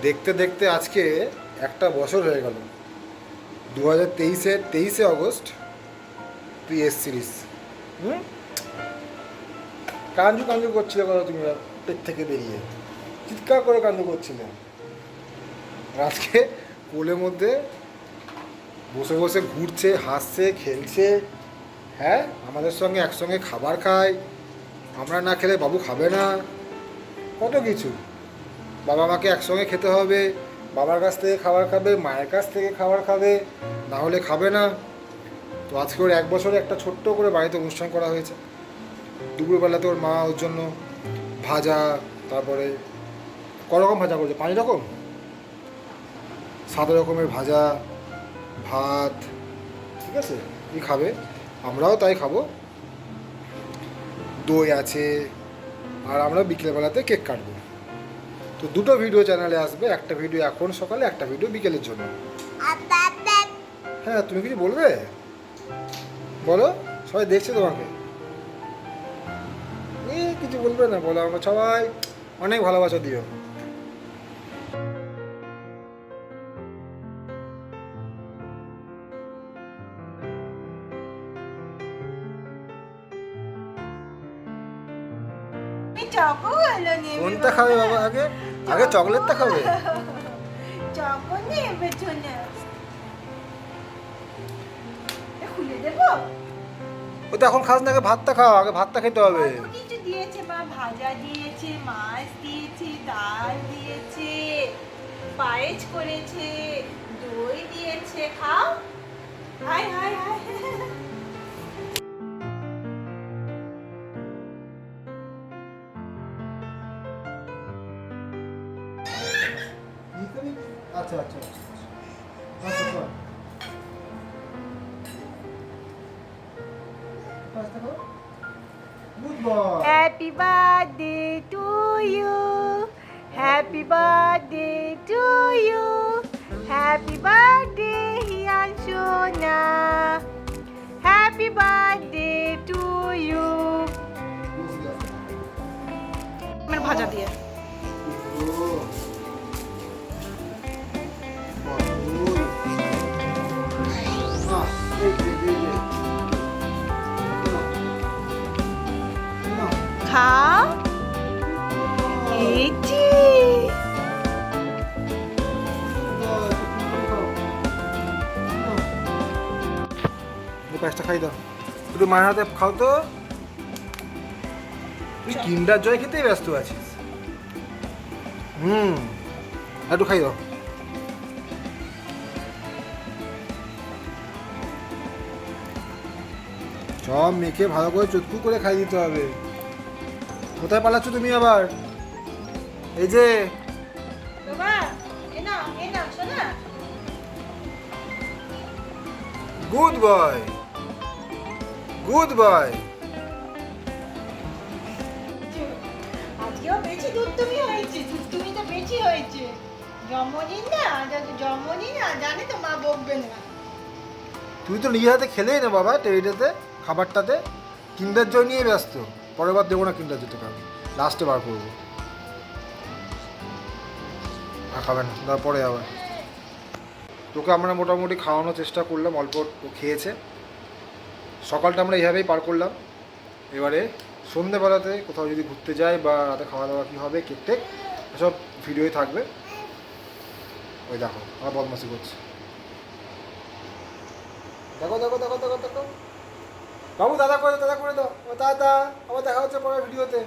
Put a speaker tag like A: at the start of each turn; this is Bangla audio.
A: দেখতে দেখতে আজকে একটা বছর হয়ে গেল। 2023-তেইশে অগস্ট তুই এসছিলিস। হুম, কাঞ্জু কাঞ্জু করছিলে কথা, তুমি পেট থেকে বেরিয়ে চিৎকার করে কাঞ্জু করছিলে। আর আজকে কোলের মধ্যে বসে বসে ঘুরছে, হাসছে, খেলছে। হ্যাঁ, আমাদের সঙ্গে একসঙ্গে খাবার খায়, আমরা না খেলে বাবু খাবে না, কত কিছু। বাবা মাকে একসঙ্গে খেতে হবে, বাবার কাছ থেকে খাবার খাবে, মায়ের কাছ থেকে খাবার খাবে, না হলে খাবে না। তো আজকে ওর 1 বছরে একটা ছোট্ট করে বাড়িতে অনুষ্ঠান করা হয়েছে। দুপুরবেলাতে ওর মা ওর জন্য ভাজা, তারপরে রকম ভাজা করেছে, 5 রকম, 7 রকমের ভাজা, ভাত। ঠিক আছে, কি খাবে, আমরাও তাই খাবো। দই আছে, আর আমরা বিকেলবেলাতে কেক কাটবো। তো দুটো ভিডিও চ্যানেলে আসবে, একটা ভিডিও এখন সকালে, একটা ভিডিও বিকেলের জন্য। হ্যাঁ, তুমি কিছু বলবে, বলো, সবাই দেখছে তোমাকে। কিছু বলবে না, বলো, আমরা সবাই অনেক ভালোবাসা দিও। কোনটা খাবে বাবা, আগে আগে চকলেটটা খাবে। ও তো এখন খাস না, আগে ভাতটা খাও, আগে ভাতটা খেতে হবে।
B: কিছু দিয়েছে মা, ভাজা দিয়েছে, মাছ দিয়েছে, ডাল দিয়েছে, পায়েস করেছে, দই দিয়েছে, খাও। High high high.
A: আচ্ছা আচ্ছা আচ্ছা, good boy.
B: Happy birthday to you. Happy birthday to you. Happy birthday Hiyanshona. Happy birthday to you. আমার ভাজা দিয়ে খাও। এটি
A: প্যাঁচটা খাই দাও, একটু মায়ের হাতে খাও তো। তুই কিন্ডার জয় খেতেই ব্যস্ত আছিস। একটু খাই দাও। সব মেখে ভালো করে চটকু করে খাই দিতে হবে। কোথায় পালাচ্ছ তুমি আবার? এই যে
B: বাবা, এ না শোনা।
A: Good boy, good boy.
B: আজকেও বেশি দুধ তুমি হয়েছে, দুধ তুমি তো বেশি হয়েছে। জন্মদিন না, জন্মদিন না, জানে তো মা বকবে না।
A: তুই তো নিজের হাতে খেলেই না বাবা, টেবিলেতে খাবারটাতে। কিন্ডার জয় নিয়ে ব্যস্ত। পরের বার দেবো না কিন্ডার জয়, তোকে আমি লাস্টে বার করবো। আর খাবে না, তারপরে আবার তোকে আমরা মোটামুটি খাওয়ানোর চেষ্টা করলাম, অল্প ও খেয়েছে। সকালটা আমরা এইভাবেই পার করলাম। এবারে সন্ধেবেলাতে কোথাও যদি ঘুরতে যাই বা রাতে খাওয়া দাওয়া কী হবে, কেক টেক এসব ভিডিওই থাকবে। ওই দেখো আমার বদমাসি করছে, দেখো দেখো দেখো দেখো দেখো। বাবু দাদা করে দাও, ও দাদা, আবার দেখা হচ্ছে পরের ভিডিওতে।